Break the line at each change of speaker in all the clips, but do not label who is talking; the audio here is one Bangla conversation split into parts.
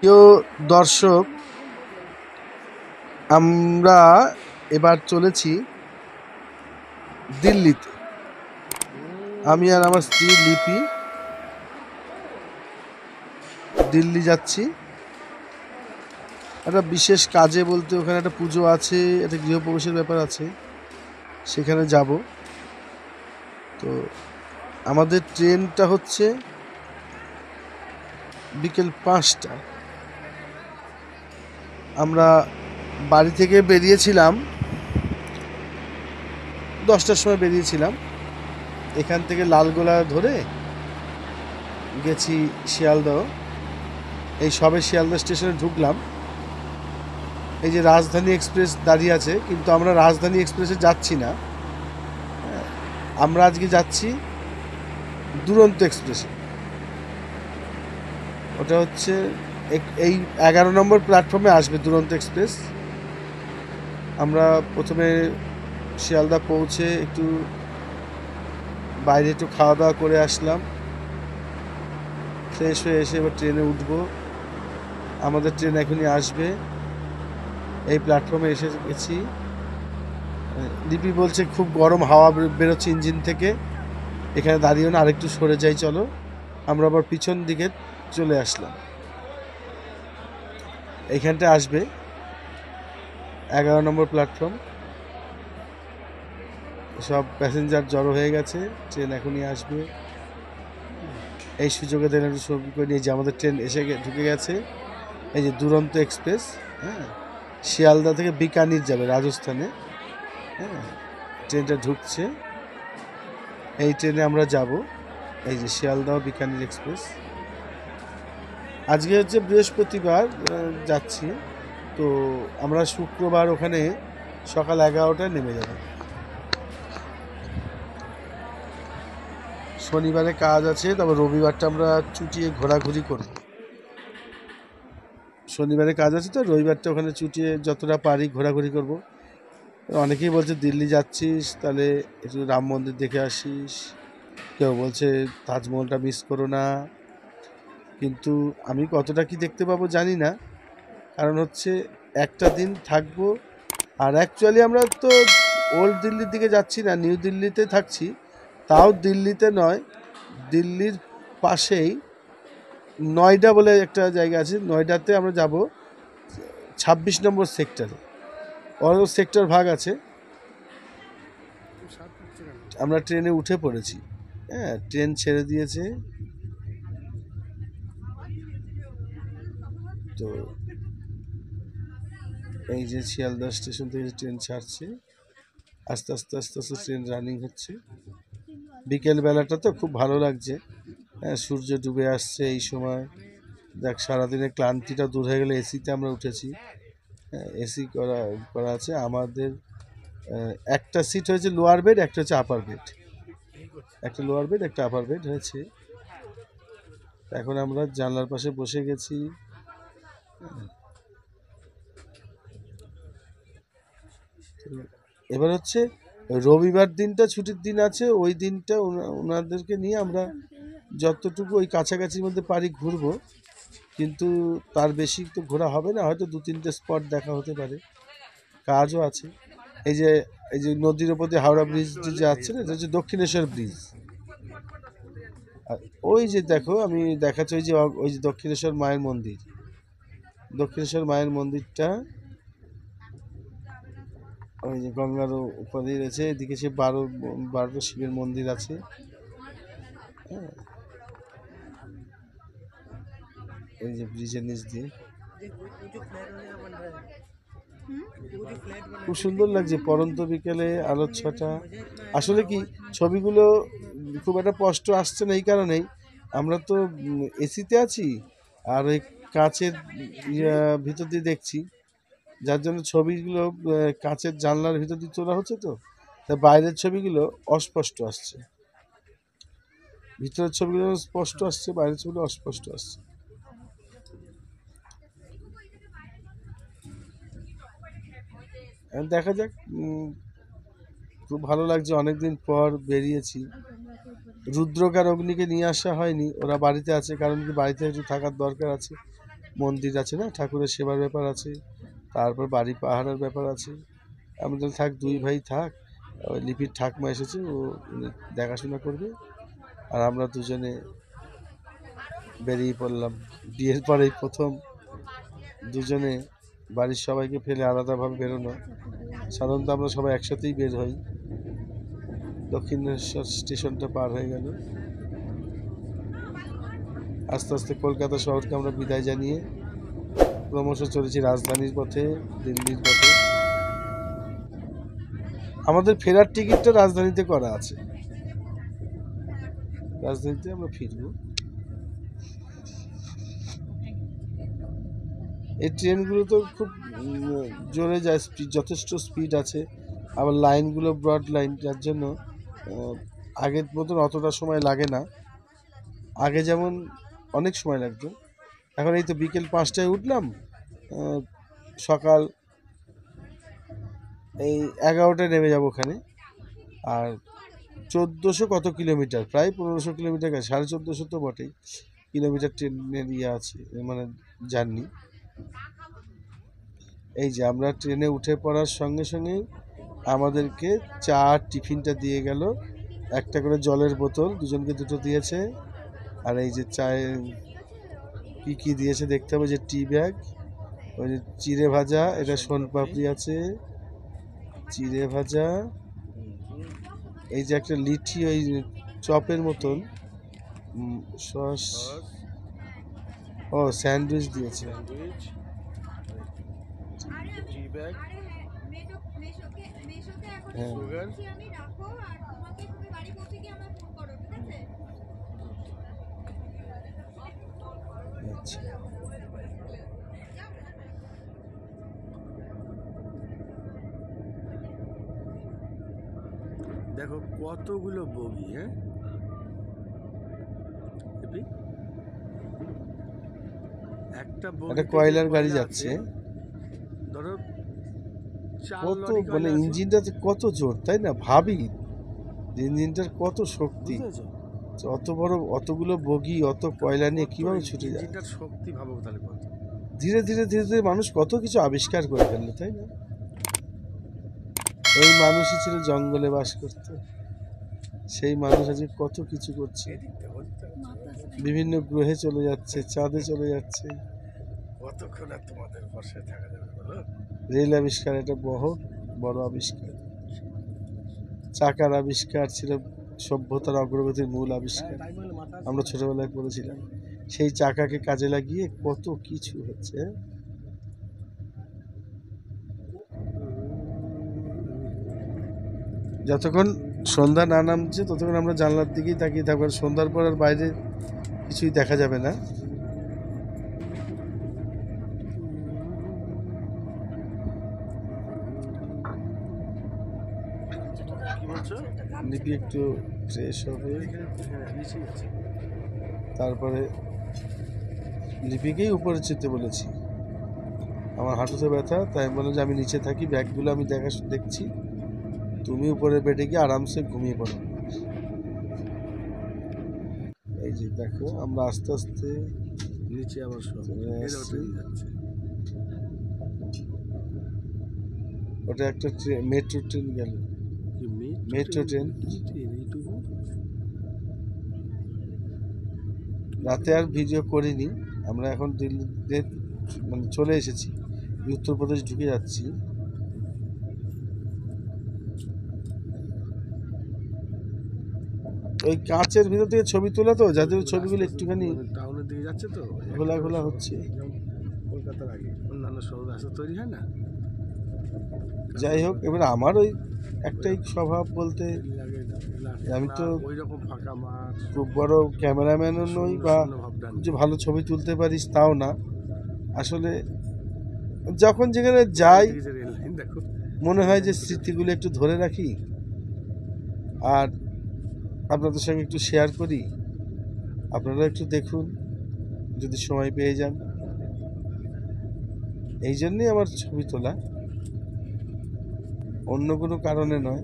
প্রিয় দর্শক, আমরা এবার চলেছি দিল্লিতে। আমি আর আমার স্ত্রী লিপি দিল্লি যাচ্ছি একটা বিশেষ কাজে, বলতে ওখানে একটা পুজো আছে, একটা গৃহপ্রবেশের ব্যাপার আছে, সেখানে যাব। তো আমাদের ট্রেনটা হচ্ছে বিকেল 5টায়। আমরা বাড়ি থেকে বেরিয়েছিলাম 10টার সময় বেরিয়েছিলাম। এখান থেকে লালগোলা ধরে গেছি শিয়ালদহ। এই সবে শিয়ালদহ স্টেশনে ঢুকলাম। এই যে রাজধানী এক্সপ্রেস দাঁড়িয়ে আছে, কিন্তু আমরা রাজধানী এক্সপ্রেসে যাচ্ছি না, আমরা আজকে যাচ্ছি দুরন্ত এক্সপ্রেসে। ওটা হচ্ছে এই 11 নম্বর প্ল্যাটফর্মে আসবে দুরন্ত এক্সপ্রেস। আমরা প্রথমে শিয়ালদা পৌঁছে একটু বাইরে একটু খাওয়া দাওয়া করে আসলাম, ফ্রেশ হয়ে এসে এবার ট্রেনে উঠব। আমাদের ট্রেন এখনই আসবে। এই প্ল্যাটফর্মে এসে গেছি। লিপি বলছে খুব গরম হাওয়া বেরোচ্ছে ইঞ্জিন থেকে, এখানে দাঁড়িয়েও না, আরেকটু সরে যাই চলো। আমরা আবার পিছন দিকে চলে আসলাম। এইখানটা আসবে 11 নম্বর প্ল্যাটফর্ম। সব প্যাসেঞ্জার জড়ো হয়ে গেছে, ট্রেন এখনই আসবে। এই সুযোগে দেখেন একটু ছবি করে নিয়ে যে আমাদের ট্রেন এসে ঢুকে গেছে। এই যে দুরন্ত এক্সপ্রেস, হ্যাঁ, শিয়ালদা থেকে বিকানির যাবে রাজস্থানে। হ্যাঁ, ট্রেনটা ঢুকছে, এই ট্রেনে আমরা যাব। এই যে শিয়ালদহ বিকানির এক্সপ্রেস। আজকে হচ্ছে বৃহস্পতিবার, যাচ্ছি। তো আমরা শুক্রবার ওখানে সকাল 11টায় নেমে যাব। শনিবারে কাজ আছে, তবে রবিবারটা আমরা চুটিয়ে ঘোরাঘুরি করব। শনিবারে কাজ আছে, তো রবিবারটা ওখানে চুটিয়ে যতটা পারি ঘোরাঘুরি করব। অনেকেই বলছে দিল্লি যাচ্ছিস, তাহলে একটু রাম মন্দির দেখে আসিস। কেউ বলছে তাজমহলটা মিস করো না। কিন্তু আমি কতটা কি দেখতে পাবো জানি না, কারণ হচ্ছে একটা দিন থাকবো। আর অ্যাকচুয়ালি আমরা তো ওল্ড দিল্লির দিকে যাচ্ছি না, নিউ দিল্লিতে থাকছি। তাও দিল্লিতে নয়, দিল্লির পাশেই নয়ডা বলে একটা জায়গা আছে। নয়ডাতে আমরা যাব 26 নম্বর সেক্টরে। অন্য সেক্টর ভাগ আছে। আমরা ট্রেনে উঠে পড়েছি। হ্যাঁ, ট্রেন ছেড়ে দিয়েছে। তো এই যে শিয়ালদহ স্টেশন থেকে ট্রেন ছাড়ছে, আস্তে আস্তে আস্তে আস্তে ট্রেন রানিং হচ্ছে। বিকেল বেলাটা তো খুব ভালো লাগছে। হ্যাঁ, সূর্য ডুবে আসছে এই সময়। দেখ, সারাদিনের ক্লান্তিটা দূর হয়ে গেলে এসিতে আমরা উঠেছি। হ্যাঁ, এসি করা আছে আমাদের। একটা সিট হয়েছে লোয়ার বেড, একটা হচ্ছে আপার বেড। একটা লোয়ার বেড, একটা আপার বেড হয়েছে। এখন আমরা জানলার পাশে বসে গেছি। এবার হচ্ছে রবিবার দিনটা ছুটির দিন আছে, ওই দিনটা ওনাদেরকে নিয়ে আমরা যতটুকু ওই কাছাকাছির মধ্যে পারি ঘুরবো। কিন্তু তার বেশি তো ঘোরা হবে না, হয়তো 2-3টে স্পট দেখা হতে পারে, কাজও আছে। এই যে নদীর ওপর দিয়ে হাওড়া ব্রিজ যে আছে না, এটা হচ্ছে দক্ষিণেশ্বর ব্রিজ। আর ওই যে দেখো, আমি দেখাচ্ছি, ওই যে দক্ষিণেশ্বর মায়ের মন্দির। দক্ষিণেশ্বর মায়ের মন্দিরটা ওই যে গঙ্গার উপরে রয়েছে। এদিকে সে 12টা শিবের মন্দির আছে। হ্যাঁ, এই যে ব্রিজের নিচ দিয়ে খুব সুন্দর লাগছে পরন্ত বিকেলে আলোর ছটা। আসলে কি, ছবিগুলো খুব একটা স্পষ্ট আসছে না, এই কারণেই আমরা তো এসিতে আছি আর ওই কাঁচের ভিতর দিয়ে দেখছি, যার জন্য ছবিগুলো কাঁচের জানলার ভিতর দিয়ে তোলা হচ্ছে। তো তাই বাইরের ছবিগুলো অস্পষ্ট আসছে, ভিতরের ছবিগুলো স্পষ্ট আসছে, বাইরের ছবিগুলো অস্পষ্ট আসছে। দেখা যাক। খুব ভালো লাগছে, অনেকদিন পর বেরিয়েছি। রুদ্রক আর অগ্নিকে নিয়ে আসা হয়নি, ওরা বাড়িতে আছে, কারণ কি বাড়িতে একটু থাকার দরকার আছে। মন্দির আছে না, ঠাকুরের সেবার ব্যাপার আছে, তারপর বাড়ি পাহারার ব্যাপার আছে। আমি তো থাক, দুই ভাই থাক, ওই লিপির ঠাকমা এসেছে, ও দেখাশোনা করবে, আর আমরা দুজনে বেরিয়ে পড়লাম। বিয়ের পরেই প্রথম দুজনে বাড়ির সবাইকে ফেলে আলাদাভাবে বেরোনো। সাধারণত আমরা সবাই একসাথেই বের হই। দক্ষিণেশ্বর স্টেশনটা পার হয়ে গেল, আস্তে আস্তে কলকাতা শহরকে আমরা বিদায় জানিয়ে ক্রমশ চলেছি রাজধানীর পথে, দিল্লির পথে। আমাদের ফেরার টিকিটটা রাজধানীতে করা আছে, রাজধানীতে আমরা ফিরবো। এই ট্রেনগুলো তো খুব জোরে যায়, যথেষ্ট স্পিড আছে, আবার লাইনগুলো ব্রড লাইন, যার জন্য আগের মতন অতটা সময় লাগে না। আগে যেমন অনেক সময় লাগতো, এখন এই তো বিকেল 5টায় উঠলাম, সকাল এই 11টায় নেমে যাব ওখানে। আর 1400 কত কিলোমিটার, প্রায় 1500 কিলোমিটার, 1450 তো বটেই কিলোমিটার ট্রেনের ইয়ে আছে, মানে জার্নি। এই যে আমরা ট্রেনে উঠে পড়ার সঙ্গে সঙ্গেই আমাদেরকে চা টিফিনটা দিয়ে গেল, একটা করে জলের বোতল, দুজনকে দুটো দিয়েছে। আর এই যে চায়ে কী কী দিয়েছে দেখতে হবে, যে টি ব্যাগ, ওই যে চিড়ে ভাজা, এটা সোনপাপড়ি আছে, চিড়ে ভাজা, এই যে একটা লিচি ওই চপের মতন, সস, ও স্যান্ডউইচ দিয়েছে, হ্যাঁ। আচ্ছা,
দেখো কতগুলো বগি, হ্যাঁ, একটা
কয়লার গাড়ি যাচ্ছে,
ধরো
কত মানে ইঞ্জিনটাতে কত জোর, তাই না? ভাবি ইঞ্জিনটার কত শক্তি, অত বড় অতগুলো বগি, অত কয়লা নিয়ে কিভাবে ছুটে যায়।
শক্তি ভাবো তাহলে কত।
ধীরে ধীরে ধীরে ধীরে মানুষ কত কিছু আবিষ্কার করে ফেললো, তাই না? এই মানুষই ছিল জঙ্গলে বাস করতো, সেই মানুষ আজকে কত কিছু করছে, বিভিন্ন গ্রহে চলে যাচ্ছে, চাঁদে চলে যাচ্ছে।
কতক্ষণ আর তোমাদের বর্ষায় থাকা যাবে বলো?
রেল আবিষ্কার, এটা বহুত বড় আবিষ্কার। চাকার আবিষ্কার ছিল সভ্যতার অগ্রগতির মূল আবিষ্কার, আমরা ছোটবেলায় পড়েছিলাম। সেই চাকাকে কাজে লাগিয়ে কত কিছু হচ্ছে। যতক্ষণ সন্ধ্যা না নামছে ততক্ষণ আমরা জানলার দিকেই তাকিয়ে থাকবো, সন্ধ্যার পর আর বাইরে কিছুই দেখা যাবে না। লিপি একটু ফ্রেশ হবে, তারপরে লিপিকেই উপরে যেতে বলেছি। আমার হাঁটুতে ব্যথা, তাই আমি বললাম যে আমি নিচে থাকি, ব্যাগগুলো আমি দেখছি, তুমি উপরে বেডে গিয়ে আরামসে ঘুমিয়ে পড়ো। এই যে দেখো আমরা আস্তে আস্তে
নিচে আবার
ওটা একটা মেট্রো ট্রেন গেল, মেট্রো ট্রেন। রাতে আর ভিডিও করিনি, আমরা এখন দিল্লিতে মানে চলে এসেছি, উত্তরপ্রদেশ ঢুকে যাচ্ছি। ওই কাঁচের ভিতর থেকে ছবি তোলা তো, যাদের ছবিগুলো একটুখানি
টাউনের দিকে যাচ্ছে তো,
ঘোলা ঘোলা হচ্ছে।
কলকাতার আগে অন্যান্য শহর রাস্তা তৈরি হয় না।
যাই হোক, এবার আমার ওই একটাই স্বভাব বলতে, আমি তো
ওইরকম ফাঁকা মাঠ,
খুব বড় ক্যামেরাম্যানও নই বা যে ভালো ছবি তুলতে পারিস তাও না। আসলে যখন যেখানে যাই মনে হয় যে স্মৃতিগুলো একটু ধরে রাখি আর আপনাদের সঙ্গে একটু শেয়ার করি, আপনারা একটু দেখুন যদি সময় পেয়ে যান। এই জন্যই আমার ছবি তোলা, অন্য কোনো কারণে নয়।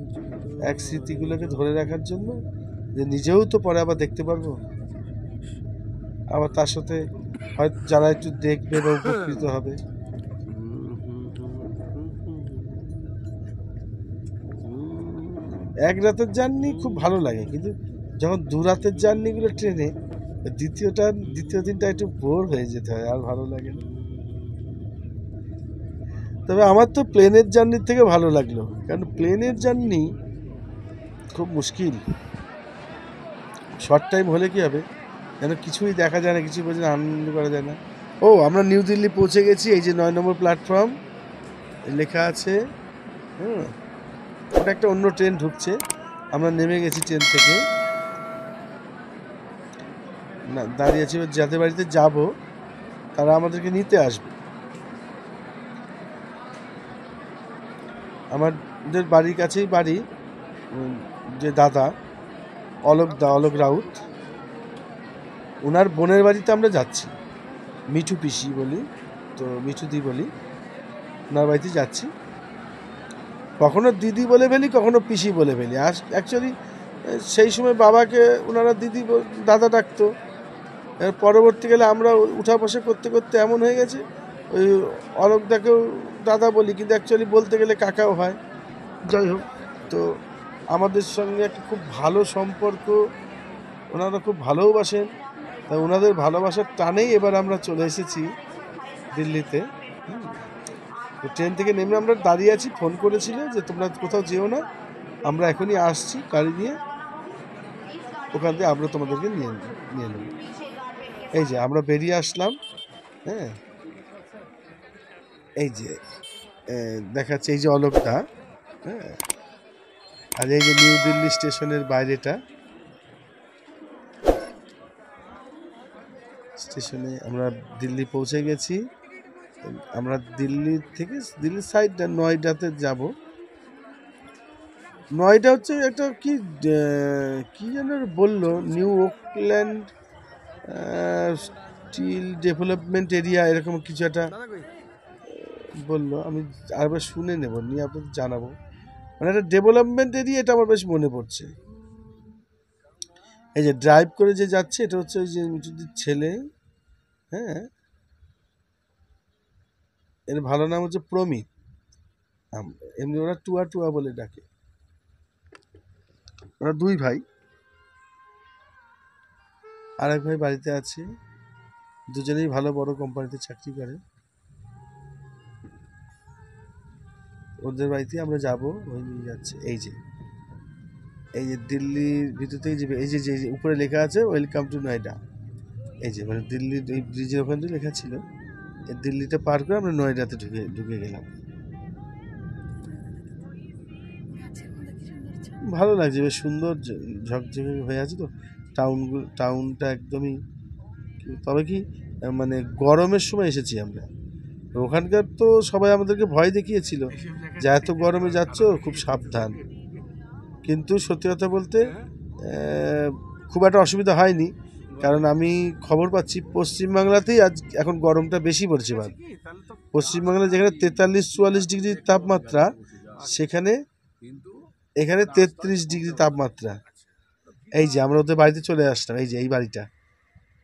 এক স্মৃতিগুলোকে ধরে রাখার জন্য, যে নিজেও তো পরে আবার দেখতে পারবো, আবার তার সাথে হয়তো যারা একটু দেখবে বা উপকৃত হবে। এক রাতের জার্নি খুব ভালো লাগে, কিন্তু যখন দু রাতের জার্নিগুলো ট্রেনে, দ্বিতীয় দিনটা একটু বোর হয়ে যেতে হয়, আর ভালো লাগে না। তবে আমার তো প্লেনের জার্নির থেকে ভালো লাগলো, কারণ প্লেনের জার্নি খুব মুশকিল। শর্ট টাইম হলে কি হবে, যেন কিছুই দেখা যায় না, কিছুই বোঝা আনন্দ করা যায় না। ও, আমরা নিউ দিল্লি পৌঁছে গেছি। এই যে 9 নম্বর প্ল্যাটফর্ম লেখা আছে। হুম, ওটা একটা অন্য ট্রেন ঢুকছে, আমরা নেমে গেছি ট্রেন থেকে, না দাঁড়িয়ে আছি। যাদের বাড়িতে যাব তারা আমাদেরকে নিতে আসবে। আমাদের বাড়ির কাছেই বাড়ি, যে দাদা অলোক রাউত, ওনার বোনের বাড়িতে আমরা যাচ্ছি। মিঠু পিসি বলি, তো মিঠুদি বলি, ওনার বাড়িতে যাচ্ছি। কখনো দিদি বলে ফেলি, কখনো পিসি বলে ফেলি। আর অ্যাকচুয়ালি সেই সময় বাবাকে ওনারা দাদা ডাকতো। এর পরবর্তীকালে আমরা উঠা বসা করতে করতে এমন হয়ে গেছে, ওই অলোকদাকেও দাদা বলি, কিন্তু অ্যাকচুয়ালি বলতে গেলে কাকাও হয়। যাই হোক, তো আমাদের সঙ্গে একটা খুব ভালো সম্পর্ক, ওনারা খুব ভালোবাসেন। তা ওনাদের ভালোবাসার টানেই এবার আমরা চলে এসেছি দিল্লিতে। তো ট্রেন থেকে নেমে আমরা দাঁড়িয়ে আছি। ফোন করেছিল যে তোমরা কোথাও যেও না, আমরা এখনই আসছি গাড়ি নিয়ে, ওখান থেকে আমরা তোমাদেরকে নিয়ে নেব। এই যে আমরা বেরিয়ে আসলাম। হ্যাঁ, এই যে দেখাচ্ছে, এই যে অলোকদা। হ্যাঁ, আর এই যে নিউ দিল্লি স্টেশনের বাইরেটা, স্টেশনে আমরা দিল্লি পৌঁছে গেছি। আমরা দিল্লির সাইডটা নয়ডাতে যাব। নয়ডা হচ্ছে একটা কি যেন বললো, new Oakland steel development area, এরকম কিছু একটা বললো। আমি আরেকবার শুনে নেব, নিয়ে আপনাদের জানাবো। মানে একটা ডেভেলপমেন্ট এরিয়া, এটা আমার বেশ মনে পড়ছে। এই যে ড্রাইভ করে যে যাচ্ছে, এটা হচ্ছে ওই যে মিঠুদির ছেলে। হ্যাঁ, এর ভালো নাম হচ্ছে প্রমিত, এমনি ওরা টুয়া টুয়া বলে ডাকে। ওরা দুই ভাই, আর এক ভাই বাড়িতে আছে। দুজনেই ভালো বড় কোম্পানিতে চাকরি করে। ওদের বাড়িতে আমরা যাব, ওই নিয়ে যাচ্ছে। এই যে দিল্লির ভিতর থেকে যে এই যে উপরে লেখা আছে ওয়েলকাম টু নয়ডা, এই যে মানে দিল্লির এই ব্রিজের ওখানে লেখা ছিল। এই দিল্লিটা পার করে আমরা নয়ডাতে ঢুকে গেলাম। ভালো লাগছে, বেশ সুন্দর ঝকঝকে হয়ে আছে তো টাউনটা একদমই। তবে কি, মানে গরমের সময় এসেছি আমরা, ওখানকার তো সবাই আমাদেরকে ভয় দেখিয়েছিল যে এত গরমে যাচ্ছ, খুব সাবধান। কিন্তু সত্যি কথা বলতে খুব একটা অসুবিধা হয়নি, কারণ আমি খবর পাচ্ছি পশ্চিমবাংলাতেই এখন গরমটা বেশি পড়ছে। পশ্চিমবাংলায় যেখানে 43-44 ডিগ্রি তাপমাত্রা, এখানে 33 ডিগ্রি তাপমাত্রা। এই যে আমরা ওদের বাড়িতে চলে আসলাম। এই যে এই বাড়িটা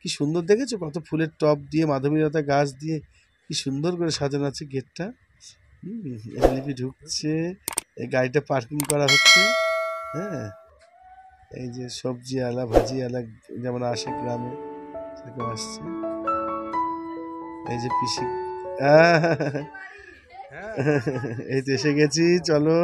কি সুন্দর দেখেছো, কত ফুলের টব দিয়ে, মাধবীলতা গাছ দিয়ে কি সুন্দর করে সাজানো আছে গেটটা। এলএলবি ঢুকছে, এই গাড়িটা পার্কিং করা হচ্ছে। হ্যাঁ, এই যে সবজি আলা ভাজি আলা যেমন আসে গ্রামে, সেরকম আসছে। এই যে পিসি, এই তো এসে গেছি, চলো।